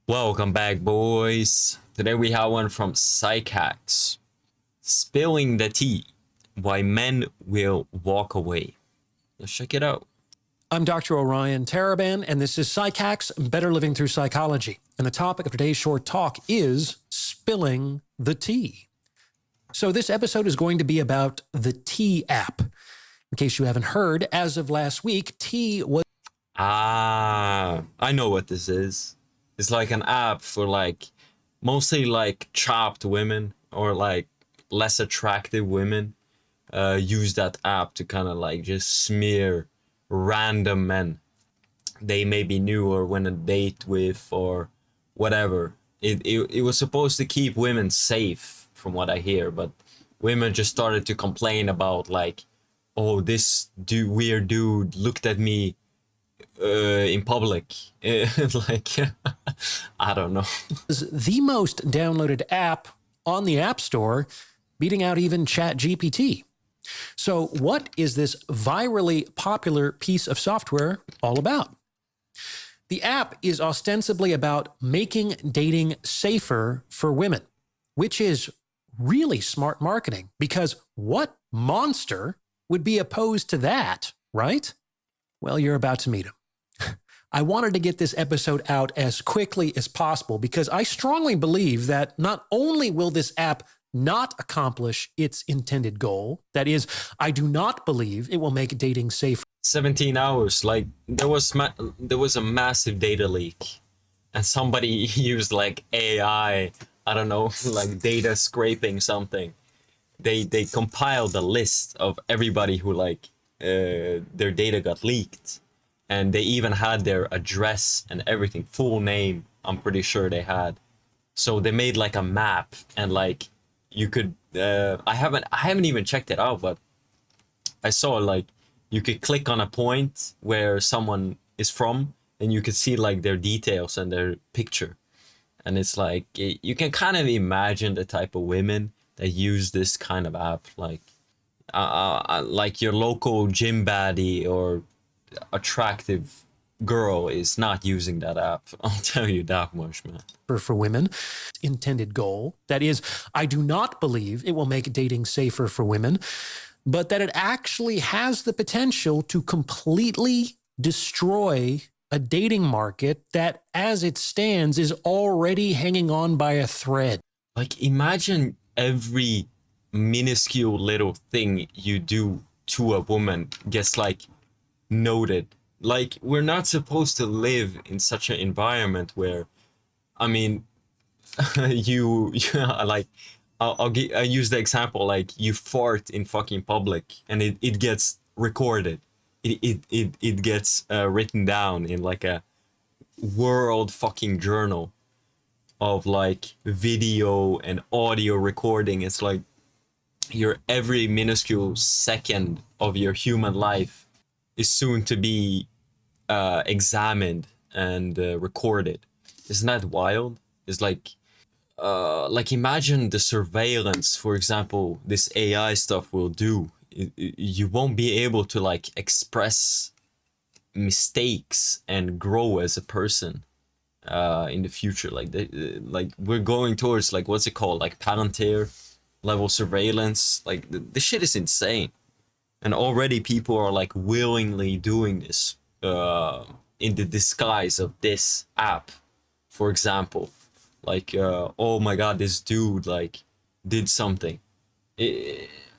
Welcome back, boys. Today we have one from PsycHacks. Spilling the tea. Why men will walk away. Let's check it out. I'm Dr. Orion Taraban, and this is PsycHacks, Better Living Through Psychology. And the topic of today's short talk is spilling the tea. So this episode is going to be about the Tea app. In case you haven't heard, as of last week, Tea was... I know what this is. It's like an app for mostly chopped women or less attractive women use that app to kind of just smear random men they maybe knew or went on a date with or whatever. It was supposed to keep women safe from what I hear, but women just started to complain about oh, this weird dude looked at me in public. I don't know. the most downloaded app on the App Store, beating out even ChatGPT. So what is this virally popular piece of software all about? The app is ostensibly about making dating safer for women, which is really smart marketing, because what monster would be opposed to that, right? Well, you're about to meet him. I wanted to get this episode out as quickly as possible because I strongly believe that not only will this app not accomplish its intended goal, that is, I do not believe it will make dating safer. 17 hours, there was a massive data leak and somebody used AI, I don't know, data scraping something. They compiled a list of everybody who their data got leaked. And they even had their address and everything, full name, I'm pretty sure they had. So they made a map and you could, I haven't even checked it out, but I saw you could click on a point where someone is from and you could see their details and their picture. And it's you can kind of imagine the type of women that use this kind of app, like your local gym baddie or attractive girl is not using that app. I'll tell you that much, man. For women, intended goal. That is, I do not believe it will make dating safer for women, but that it actually has the potential to completely destroy a dating market that, as it stands, is already hanging on by a thread. Imagine every minuscule little thing you do to a woman gets noted. We're not supposed to live in such an environment where, I mean, I'll use the example, you fart in fucking public and it gets recorded. It gets written down in a world fucking journal of video and audio recording. It's your every minuscule second of your human life is soon to be examined and recorded. Isn't that wild? It's imagine the surveillance, for example, this AI stuff will do. You won't be able to express mistakes and grow as a person in the future. We're going towards what's it called, Palantir level surveillance. The shit is insane. And already people are willingly doing this in the disguise of this app. For example, oh my god, this dude did something.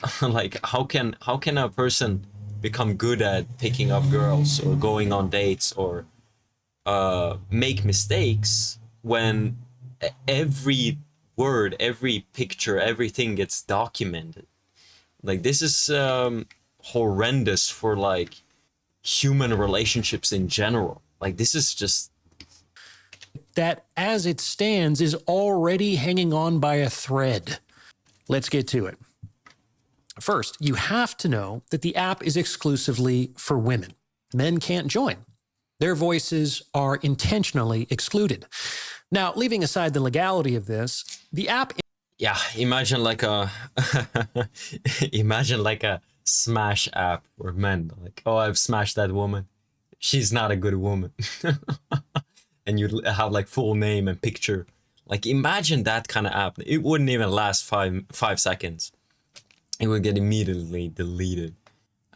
How can a person become good at picking up girls or going on dates or make mistakes when every word, every picture, everything gets documented? This is horrendous for human relationships in general. This is just that, as it stands, is already hanging on by a thread. Let's get to it. First, you have to know that the app is exclusively for women. Men can't join. Their voices are intentionally excluded. Now, leaving aside the legality of this, the app... Yeah, imagine imagine a smash app for men. Oh, I've smashed that woman. She's not a good woman. and you have like full name and picture. Like imagine that kind of app. It wouldn't even last five seconds. It would get immediately deleted.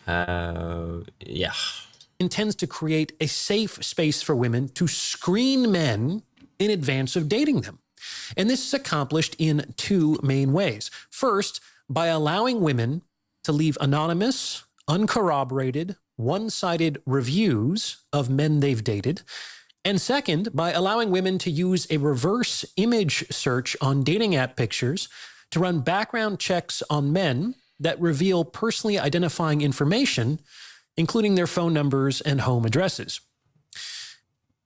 Yeah. Intends to create a safe space for women to screen men in advance of dating them. And this is accomplished in two main ways. First, by allowing women to leave anonymous, uncorroborated, one-sided reviews of men they've dated. And second, by allowing women to use a reverse image search on dating app pictures to run background checks on men that reveal personally identifying information, including their phone numbers and home addresses.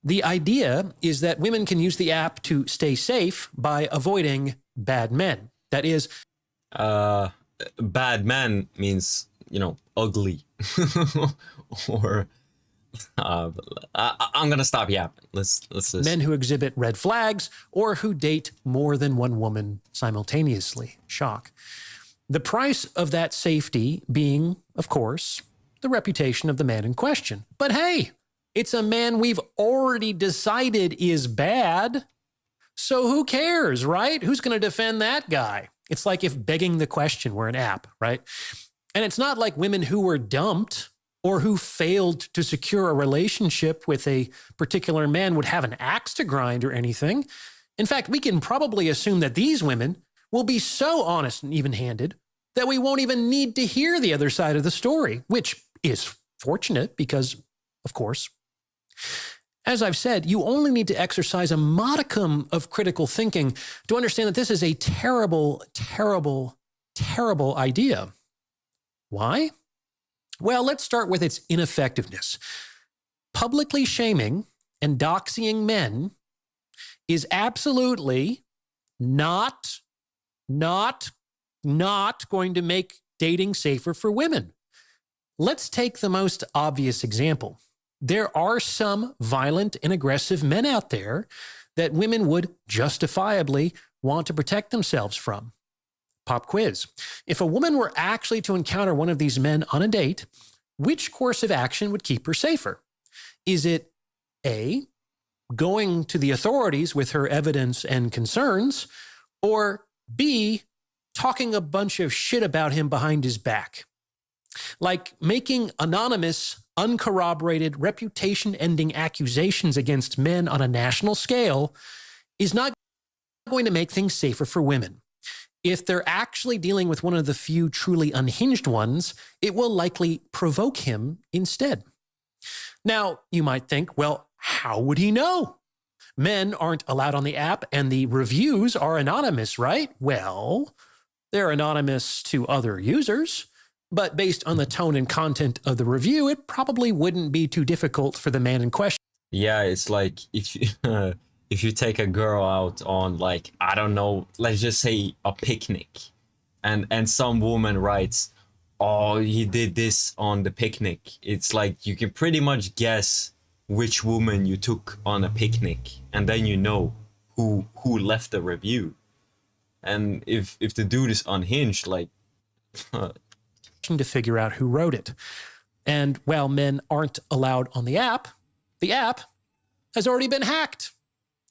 The idea is that women can use the app to stay safe by avoiding bad men. That is, bad man means, you know, ugly. Or I'm gonna stop yapping. Let's men who exhibit red flags or who date more than one woman simultaneously. Shock. The price of that safety being, of course, the reputation of the man in question. But hey, it's a man we've already decided is bad. So who cares, right? Who's going to defend that guy? It's like if begging the question were an app, right? And it's not like women who were dumped or who failed to secure a relationship with a particular man would have an axe to grind or anything. In fact, we can probably assume that these women will be so honest and even-handed that we won't even need to hear the other side of the story, which is fortunate because, of course, as I've said, you only need to exercise a modicum of critical thinking to understand that this is a terrible, terrible, terrible idea. Why? Well, let's start with its ineffectiveness. Publicly shaming and doxing men is absolutely not going to make dating safer for women. Let's take the most obvious example. There are some violent and aggressive men out there that women would justifiably want to protect themselves from. Pop quiz. If a woman were actually to encounter one of these men on a date, which course of action would keep her safer? Is it A, going to the authorities with her evidence and concerns, or B, talking a bunch of shit about him behind his back? Like making anonymous, uncorroborated, reputation-ending accusations against men on a national scale is not going to make things safer for women. If they're actually dealing with one of the few truly unhinged ones, it will likely provoke him instead. Now, you might think, well, how would he know? Men aren't allowed on the app and the reviews are anonymous, right? Well, they're anonymous to other users, but based on the tone and content of the review, it probably wouldn't be too difficult for the man in question. Yeah, it's like if you, if you take a girl out on, like, I don't know, let's just say a picnic, and some woman writes, oh, he did this on the picnic. It's like you can pretty much guess which woman you took on a picnic, and then you know who left the review. And if the dude is unhinged, like to figure out who wrote it. And while men aren't allowed on the app has already been hacked.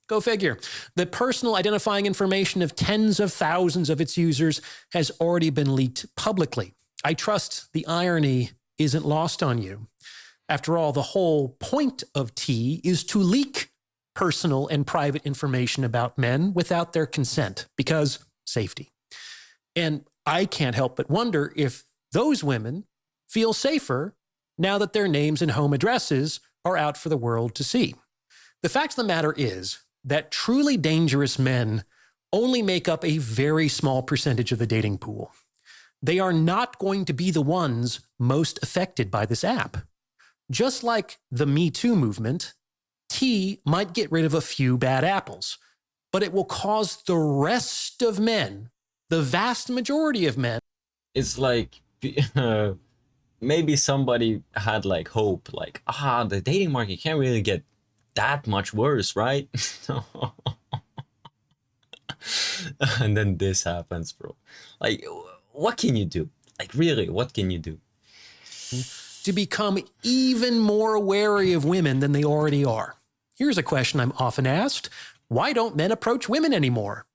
Go figure. The personal identifying information of tens of thousands of its users has already been leaked publicly. I trust the irony isn't lost on you. After all, the whole point of T is to leak personal and private information about men without their consent, because safety. And I can't help but wonder if those women feel safer now that their names and home addresses are out for the world to see. The fact of the matter is that truly dangerous men only make up a very small percentage of the dating pool. They are not going to be the ones most affected by this app. Just like the Me Too movement, T might get rid of a few bad apples, but it will cause the rest of men, the vast majority of men. it's like maybe somebody had like hope, like, the dating market can't really get that much worse, right? And then this happens, bro. Like, what can you do? Like, really, what can you do? To become even more wary of women than they already are. Here's a question I'm often asked. Why don't men approach women anymore?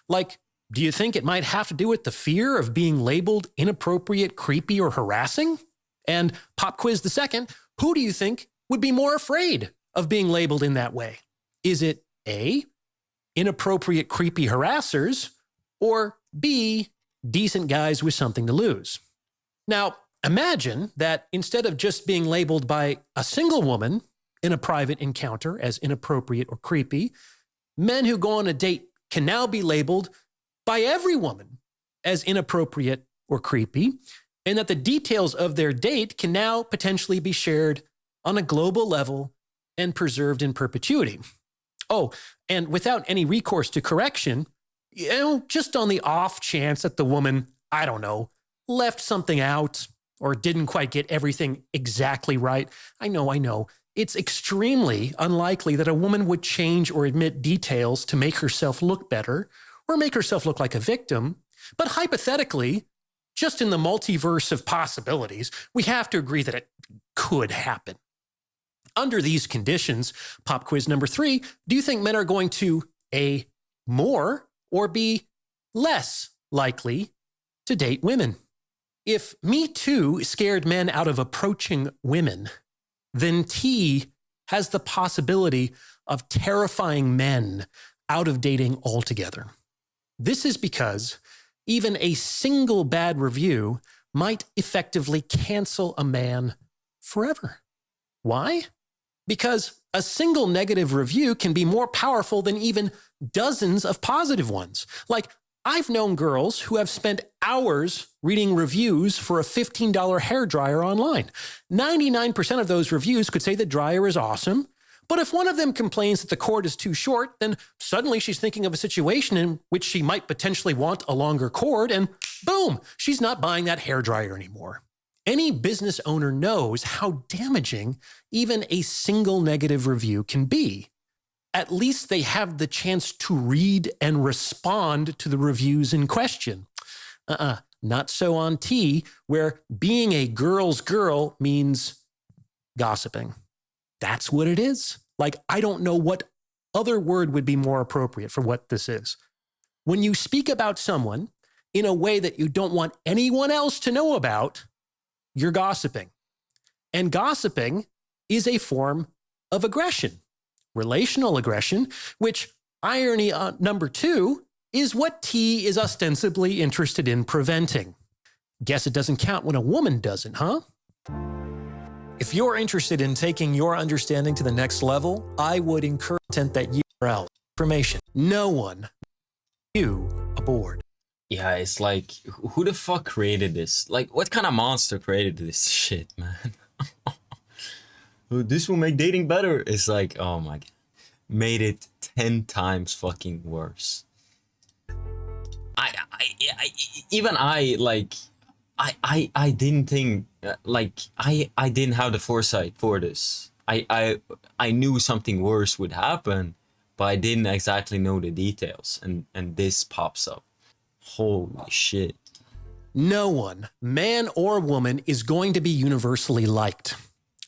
Like, do you think it might have to do with the fear of being labeled inappropriate, creepy, or harassing? And pop quiz the second, who do you think would be more afraid of being labeled in that way? Is it A, inappropriate, creepy harassers, or B, decent guys with something to lose? Now, imagine that instead of just being labeled by a single woman in a private encounter as inappropriate or creepy, men who go on a date can now be labeled by every woman as inappropriate or creepy, and that the details of their date can now potentially be shared on a global level and preserved in perpetuity. Oh, and without any recourse to correction, just on the off chance that the woman, I don't know, left something out or didn't quite get everything exactly right. I know. It's extremely unlikely that a woman would change or admit details to make herself look better or make herself look like a victim. But hypothetically, just in the multiverse of possibilities, we have to agree that it could happen. Under these conditions, pop quiz number 3, do you think men are going to A, more or B, less likely to date women? If Me Too scared men out of approaching women, then T has the possibility of terrifying men out of dating altogether. This is because even a single bad review might effectively cancel a man forever. Why? Because a single negative review can be more powerful than even dozens of positive ones. Like, I've known girls who have spent hours reading reviews for a $15 hairdryer online. 99% of those reviews could say the dryer is awesome, but if one of them complains that the cord is too short, then suddenly she's thinking of a situation in which she might potentially want a longer cord, and boom, she's not buying that hairdryer anymore. Any business owner knows how damaging even a single negative review can be. At least they have the chance to read and respond to the reviews in question. Not so on T, where being a girl's girl means gossiping. That's what it is. Like, I don't know what other word would be more appropriate for what this is. When you speak about someone in a way that you don't want anyone else to know about, you're gossiping. And gossiping is a form of aggression, relational aggression, which, irony number 2, is what T is ostensibly interested in preventing. Guess it doesn't count when a woman doesn't, huh? If you're interested in taking your understanding to the next level, I would encourage that URL information. No one you aboard. Yeah, it's like, who the fuck created this? Like, what kind of monster created this shit, man? This will make dating better. It's like, oh my god. Made it 10 times fucking worse. I didn't think, I didn't have the foresight for this. I knew something worse would happen, but I didn't exactly know the details, and this pops up. Holy shit. No one, man or woman, is going to be universally liked.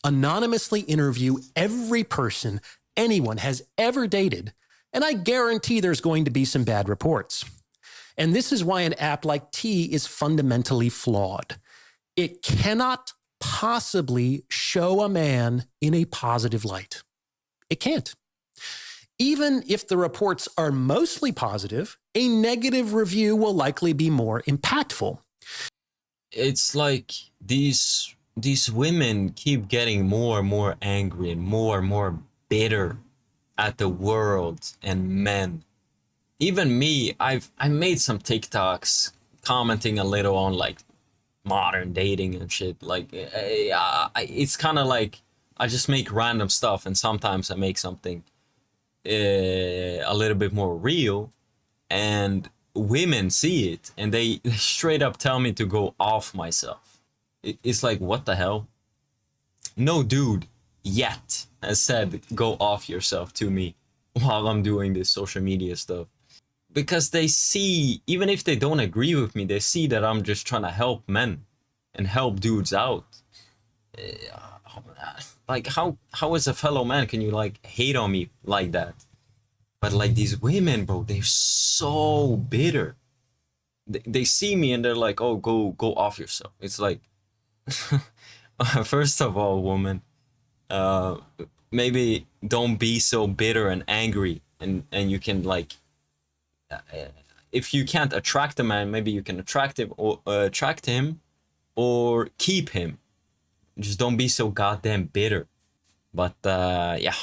Anonymously interview every person anyone has ever dated, and I guarantee there's going to be some bad reports. And this is why an app like T is fundamentally flawed. It cannot possibly show a man in a positive light. It can't. Even if the reports are mostly positive, a negative review will likely be more impactful. It's like these women keep getting more and more angry and more bitter at the world and men. Even me, I made some TikToks commenting a little on like modern dating and shit. Like, it's kind of like I just make random stuff, and sometimes I make something a little bit more real, and women see it and they straight up tell me to go off myself. It's like, what the hell? No dude yet has said go off yourself to me while I'm doing this social media stuff, because they see, even if they don't agree with me, they see that I'm just trying to help men and help dudes out. like how as a fellow man can you like hate on me like that? But like these women, bro, they're so bitter. They see me and they're like, oh, go off yourself. It's like, first of all, woman, uh, maybe don't be so bitter and angry, and you can like, uh, if you can't attract a man, maybe you can attract him or keep him. Just don't be so goddamn bitter. But yeah.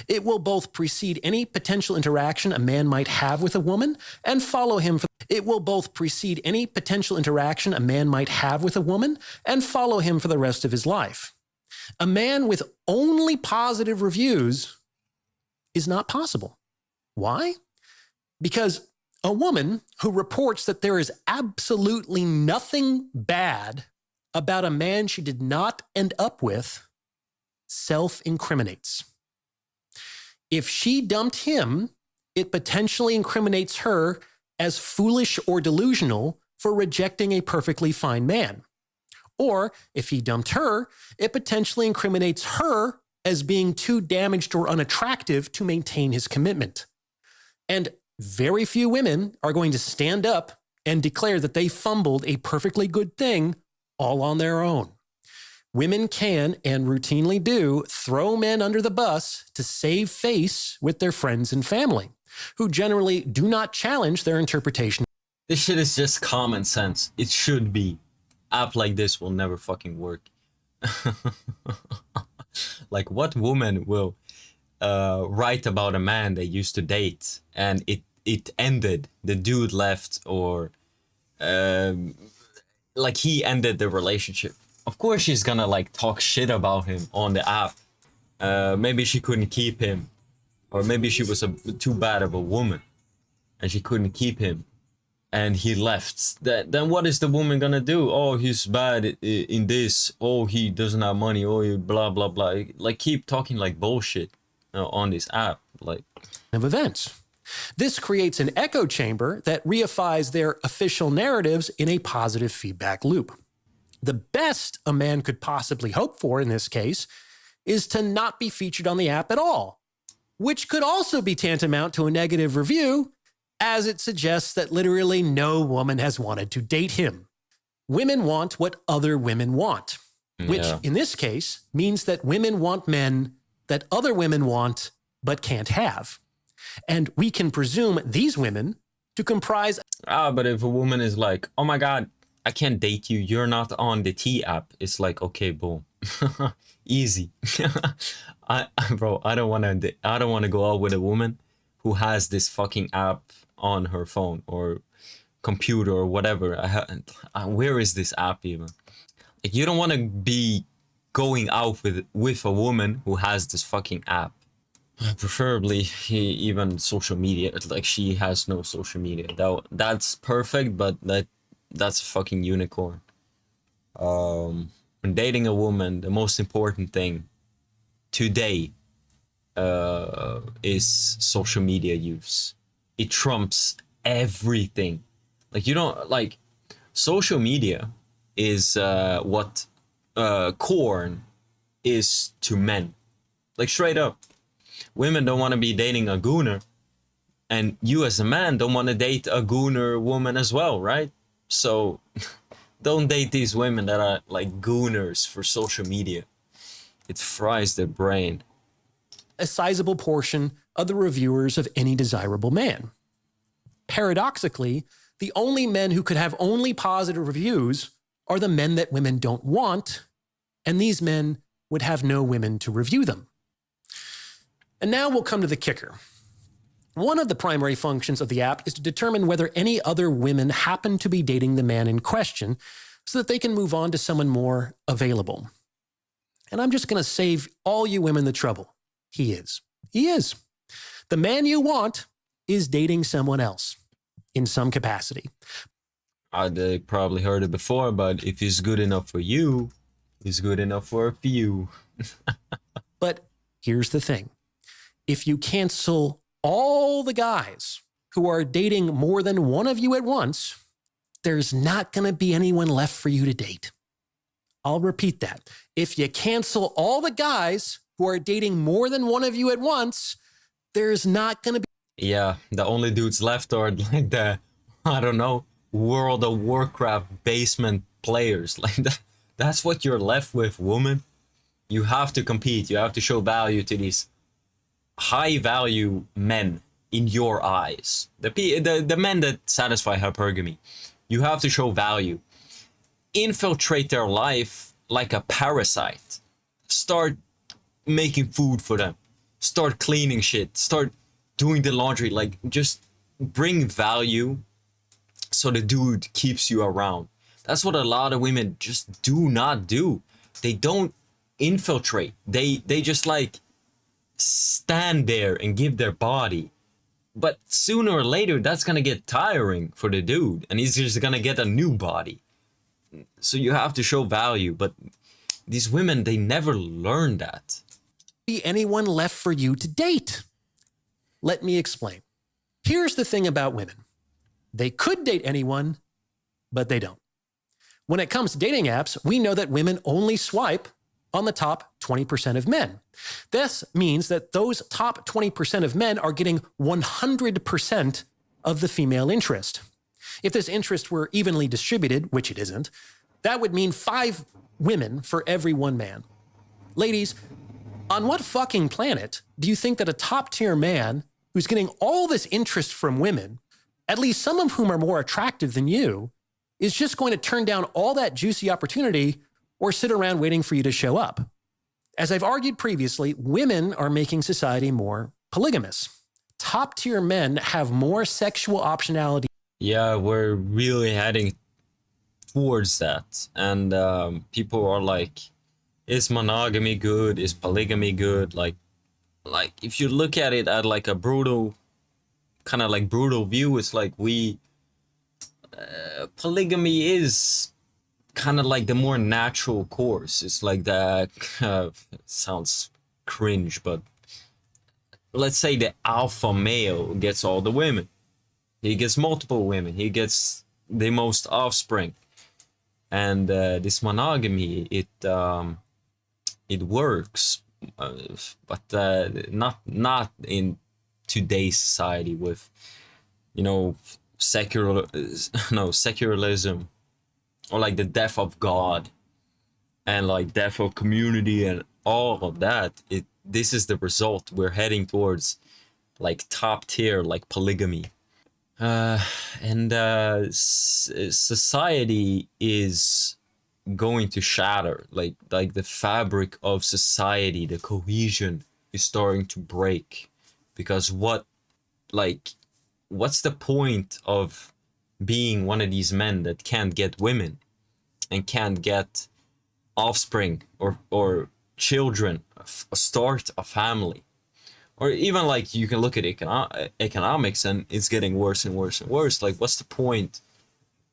It will both precede any potential interaction a man might have with a woman and follow him for it will both precede any potential interaction a man might have with a woman and follow him for the rest of his life. A man with only positive reviews is not possible. Why? Because a woman who reports that there is absolutely nothing bad about a man she did not end up with self-incriminates. If she dumped him, it potentially incriminates her as foolish or delusional for rejecting a perfectly fine man. Or if he dumped her, it potentially incriminates her as being too damaged or unattractive to maintain his commitment. And very few women are going to stand up and declare that they fumbled a perfectly good thing all on their own. Women can, and routinely do, throw men under the bus to save face with their friends and family, who generally do not challenge their interpretation. This shit is just common sense. It should be. App like this will never fucking work. Like, what woman will write about a man they used to date and it ended, the dude left, or like he ended the relationship? Of course she's gonna like talk shit about him on the app. Maybe she couldn't keep him, or maybe she was too bad of a woman and she couldn't keep him and he left. Then what is the woman gonna do? Oh, he's bad in this. Oh, he doesn't have money. Oh, he blah blah blah. Like, keep talking like bullshit on this app, like, of events. This creates an echo chamber that reifies their official narratives in a positive feedback loop. The best a man could possibly hope for in this case is to not be featured on the app at all, which could also be tantamount to a negative review, as it suggests that literally no woman has wanted to date him. Women want what other women want, which in this case means that women want men that other women want but can't have. And we can presume these women to comprise. But if a woman is like, oh my god, I can't date you, you're not on the T app, it's like, okay, boom. Easy. Bro, I don't want to go out with a woman who has this fucking app on her phone or computer or whatever. Where is this app even? Like, you don't want to be going out with a woman who has this fucking app. Preferably even social media. Like, she has no social media. That's perfect, but that's a fucking unicorn. When dating a woman, the most important thing today is social media use. It trumps everything. Like, you don't, like, social media is what corn is to men. Like, straight up. Women don't want to be dating a gooner, and you as a man don't want to date a gooner woman as well, right? So don't date these women that are like gooners for social media. It fries their brain. A sizable portion of the reviewers of any desirable man. Paradoxically, the only men who could have only positive reviews are the men that women don't want, and these men would have no women to review them. And now we'll come to the kicker. One of the primary functions of the app is to determine whether any other women happen to be dating the man in question so that they can move on to someone more available. And I'm just going to save all you women the trouble. He is. He is. The man you want is dating someone else in some capacity. They probably heard it before, but if he's good enough for you, he's good enough for a few. But here's the thing. If you cancel all the guys who are dating more than one of you at once, there's not going to be anyone left for you to date. I'll repeat that. If you cancel all the guys who are dating more than one of you at once, there's not going to be. Yeah, the only dudes left are like the, I don't know, World of Warcraft basement players. Like that's what you're left with, woman. You have to compete. You have to show value to these high value men in your eyes. The men that satisfy hypergamy. You have to show value. Infiltrate their life like a parasite. Start making food for them. Start cleaning shit. Start doing the laundry. Like, just bring value so the dude keeps you around. That's what a lot of women just do not do. They don't infiltrate. They just like stand there and give their body. But sooner or later, that's gonna get tiring for the dude, and he's just gonna get a new body. So you have to show value, but these women, they never learn that. Be anyone left for you to date. Let me explain. Here's the thing about women. They could date anyone, but they don't. When it comes to dating apps, we know that women only swipe on the top 20% of men. This means that those top 20% of men are getting 100% of the female interest. If this interest were evenly distributed, which it isn't, that would mean 5 women for every 1 man. Ladies, on what fucking planet do you think that a top tier man who's getting all this interest from women, at least some of whom are more attractive than you, is just going to turn down all that juicy opportunity or sit around waiting for you to show up? As I've argued previously, women are making society more polygamous. Top tier men have more sexual optionality. Yeah, we're really heading towards that. And people are like, is monogamy good? Is polygamy good? Like if you look at it at like a brutal, kind of like brutal view, it's like polygamy is kind of like the more natural course. It's like that, sounds cringe, but let's say the alpha male gets all the women. He gets multiple women. He gets the most offspring. And this monogamy, it works, but not in today's society with, you know, secularism, or like the death of God and like death of community and all of that. This is the result. We're heading towards like top tier, like polygamy. And society is going to shatter. Like the fabric of society, the cohesion is starting to break. Because what's the point of being one of these men that can't get women and can't get offspring or children, start a family? Or even like you can look at economics, and it's getting worse and worse and worse. Like, what's the point?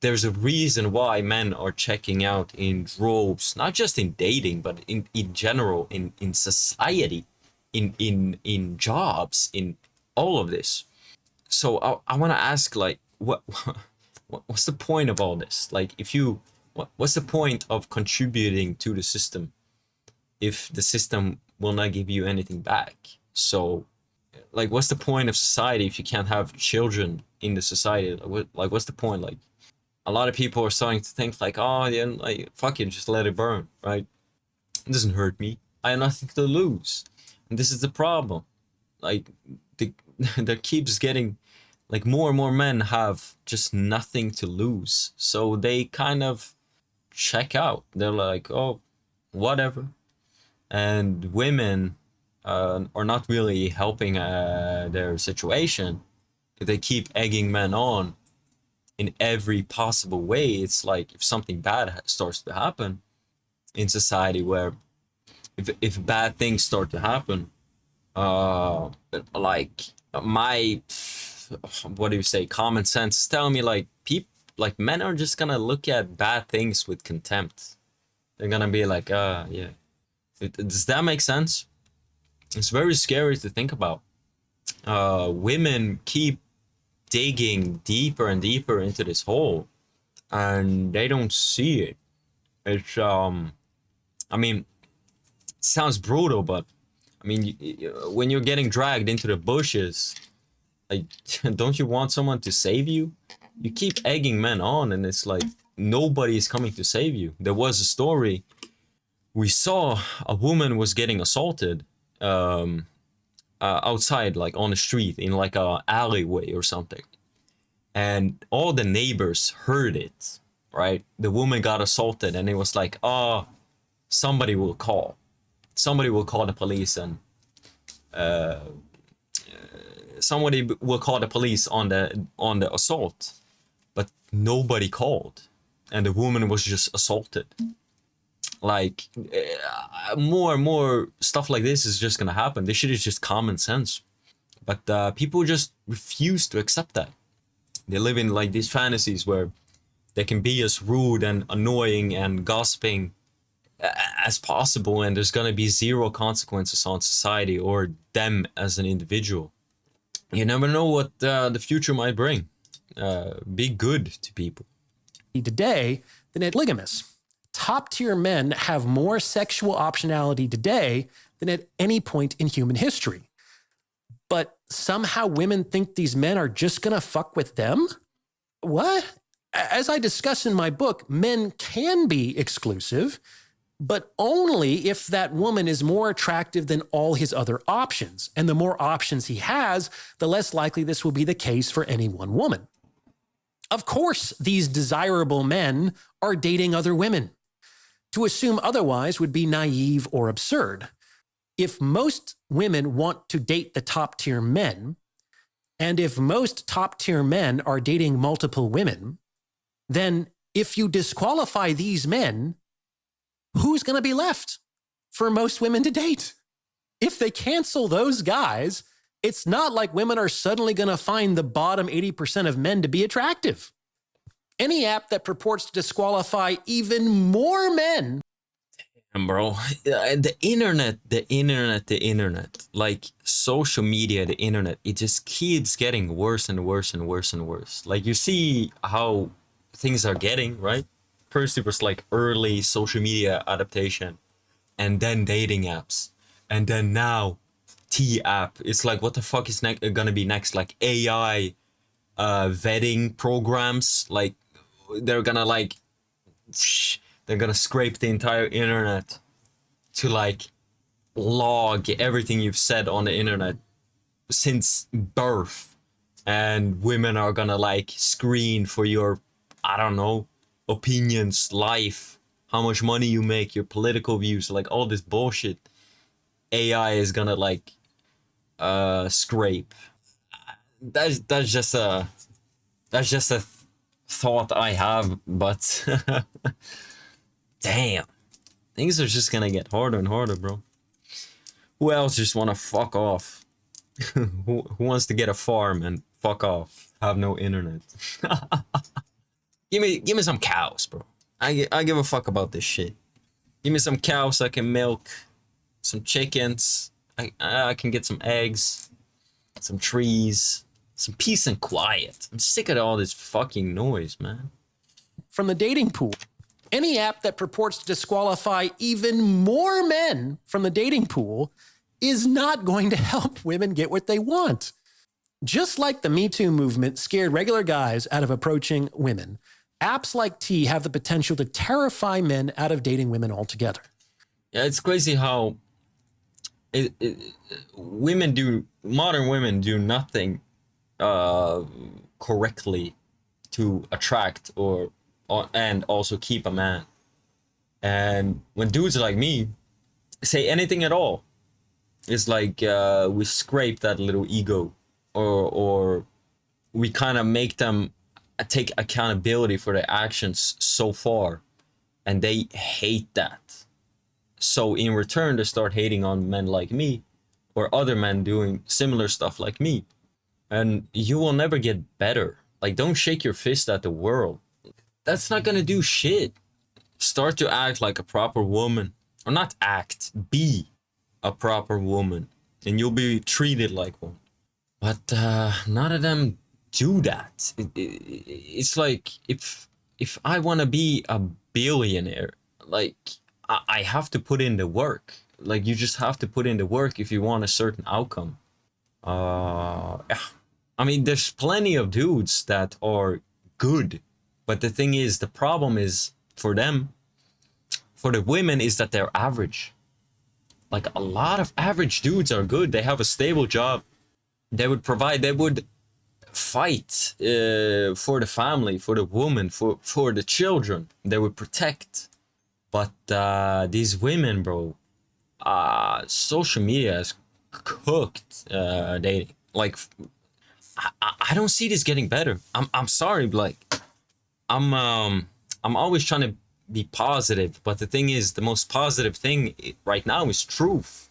There's a reason why men are checking out in droves, not just in dating, but in general, in society, in jobs, in all of this. So I want to ask, like, what's the point of all this? Like, what's the point of contributing to the system if the system will not give you anything back? So, like, what's the point of society if you can't have children in the society? Like, what's the point? Like, a lot of people are starting to think like, oh, yeah, like, fuck it, just let it burn, right? It doesn't hurt me. I have nothing to lose. And this is the problem. Like, there keeps getting, like, more and more men have just nothing to lose. So they kind of check out. They're like, oh, whatever. And women are not really helping their situation. If they keep egging men on in every possible way, it's like if something bad starts to happen in society, where if bad things start to happen, like my, what do you say, common sense is telling me like men are just gonna look at bad things with contempt. They're gonna be like, yeah. Does that make sense? It's very scary to think about. Women keep digging deeper and deeper into this hole, and they don't see it. It's I mean, it sounds brutal, but I mean, when you're getting dragged into the bushes, like, don't you want someone to save you? You keep egging men on, and it's like nobody's coming to save you. There was a story we saw, a woman was getting assaulted outside, like on the street, in like a alleyway or something, and all the neighbors heard it. Right, the woman got assaulted, and it was like, oh, somebody will call the police, and somebody will call the police on the assault, but nobody called, and the woman was just assaulted. Like, more and more stuff like this is just gonna happen. This shit is just common sense, but people just refuse to accept that. They live in like these fantasies where they can be as rude and annoying and gossiping as possible, and there's gonna be zero consequences on society or them as an individual. You never know what the future might bring. Be good to people. Today than at polygamous. Top tier men have more sexual optionality today than at any point in human history. But somehow women think these men are just gonna fuck with them? What? As I discuss in my book, men can be exclusive, but only if that woman is more attractive than all his other options. And the more options he has, the less likely this will be the case for any one woman. Of course, these desirable men are dating other women. To assume otherwise would be naive or absurd. If most women want to date the top tier men, and if most top tier men are dating multiple women, then if you disqualify these men, who's going to be left for most women to date? If they cancel those guys, it's not like women are suddenly going to find the bottom 80% of men to be attractive. Any app that purports to disqualify even more men. And bro, the internet, like social media, the internet, it just keeps getting worse and worse and worse and worse. Like, you see how things are getting, right? First it was like early social media adaptation, and then dating apps, and then now T app. It's like, what the fuck is gonna be next? Like AI vetting programs. Like, they're gonna scrape the entire internet to like log everything you've said on the internet since birth, and women are gonna like screen for your, I don't know, opinions, life, how much money you make, your political views, like all this bullshit. AI is gonna like scrape. That's just a thought I have, but damn, things are just gonna get harder and harder, bro. Who else just wanna fuck off? who wants to get a farm and fuck off, have no internet? Give me some cows, bro. I give a fuck about this shit. Give me some cows I can milk, some chickens. I can get some eggs, some trees, some peace and quiet. I'm sick of all this fucking noise, man. From the dating pool. Any app that purports to disqualify even more men from the dating pool is not going to help women get what they want. Just like the Me Too movement scared regular guys out of approaching women, apps like T have the potential to terrify men out of dating women altogether. Yeah, it's crazy how modern women do nothing correctly to attract or and also keep a man. And when dudes like me say anything at all, it's like we scrape that little ego, or we kind of make them take accountability for their actions so far, and they hate that. So in return, they start hating on men like me or other men doing similar stuff like me. And you will never get better. Like, don't shake your fist at the world. That's not gonna do shit. Start to act like a proper woman. Or not act, be a proper woman. And you'll be treated like one. But none of them do that. It's like, if I want to be a billionaire, like, I have to put in the work. Like, you just have to put in the work if you want a certain outcome. Yeah. I mean, there's plenty of dudes that are good, but the thing is, the problem is for them, for the women, is that they're average. Like, a lot of average dudes are good. They have a stable job. They would provide, they would fight for the family, for the woman, for the children. They would protect. But these women, bro, social media has cooked dating. Like, I don't see this getting better. I'm sorry, like, I'm always trying to be positive, but the thing is, the most positive thing right now is truth,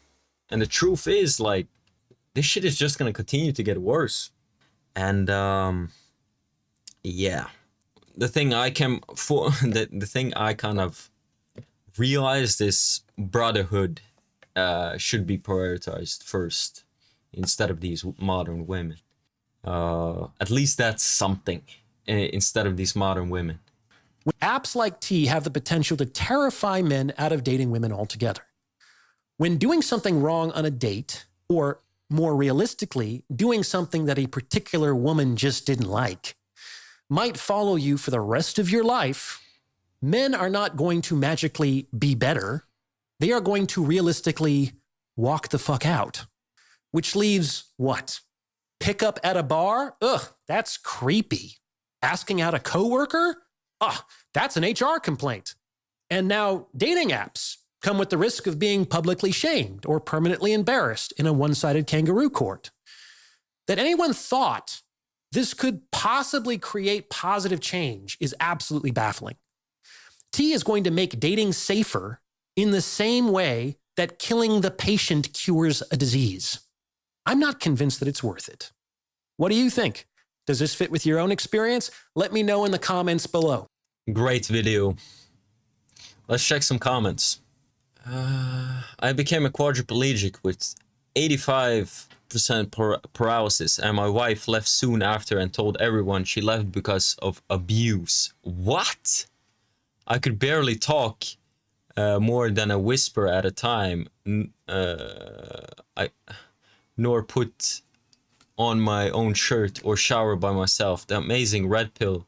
and the truth is, like, this shit is just gonna continue to get worse. And yeah, the thing I can for the thing I kind of realized is Brotherhood should be prioritized first instead of these modern women. At least that's something instead of these modern women. Apps like T have the potential to terrify men out of dating women altogether. When doing something wrong on a date, or more realistically, doing something that a particular woman just didn't like, might follow you for the rest of your life, men are not going to magically be better. They are going to realistically walk the fuck out. Which leaves what? Pick up at a bar? Ugh, that's creepy. Asking out a coworker? Ugh, that's an HR complaint. And now dating apps come with the risk of being publicly shamed or permanently embarrassed in a one-sided kangaroo court. That anyone thought this could possibly create positive change is absolutely baffling. T is going to make dating safer in the same way that killing the patient cures a disease. I'm not convinced that it's worth it. What do you think? Does this fit with your own experience? Let me know in the comments below. Great video. Let's check some comments. I became a quadriplegic with 85% paralysis, and my wife left soon after and told everyone she left because of abuse. What? I could barely talk more than a whisper at a time, nor put on my own shirt or shower by myself. The amazing red pill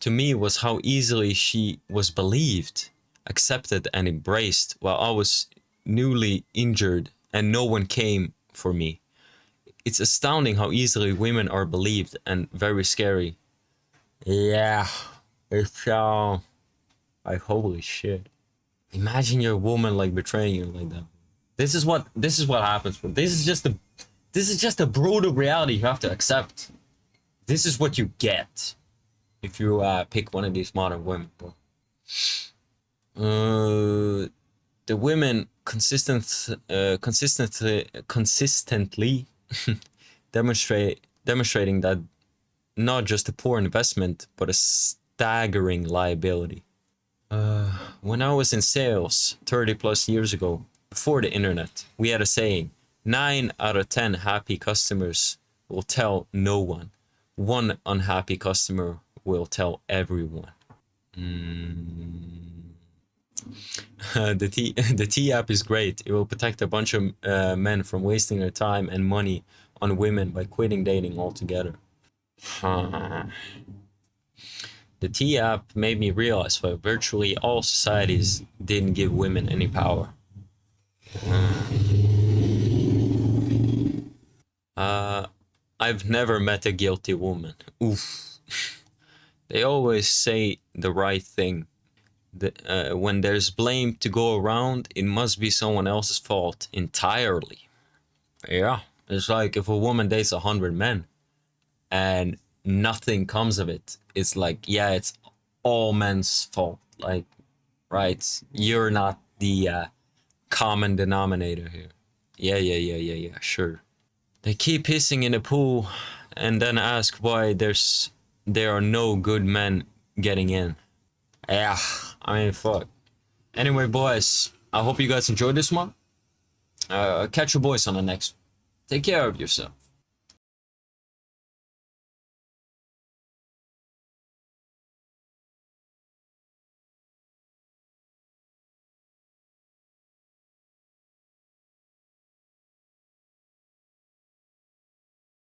to me was how easily she was believed, accepted, and embraced while I was newly injured and no one came for me. It's astounding how easily women are believed, and very scary. Yeah, it's like, holy shit. Imagine your woman like betraying you like that. This is what happens, bro. This is just a brutal reality you have to accept. This is what you get if you pick one of these modern women, bro. The women consistently demonstrating that not just a poor investment, but a staggering liability. When I was in sales 30 plus years ago, before the internet, we had a saying: 9 out of 10 happy customers will tell no one. 1 unhappy customer will tell everyone. The T app is great. It will protect a bunch of men from wasting their time and money on women by quitting dating altogether. The T app made me realize why virtually all societies didn't give women any power. I've never met a guilty woman. Oof. They always say the right thing. When there's blame to go around, it must be someone else's fault entirely. Yeah, it's like if a woman dates 100 men and nothing comes of it, it's like, yeah, it's all men's fault. Like, right, you're not the common denominator here. Yeah, sure. They keep pissing in the pool and then ask why there are no good men getting in. Yeah, I mean, fuck. Anyway, boys, I hope you guys enjoyed this one. Catch your boys on the next one. Take care of yourself.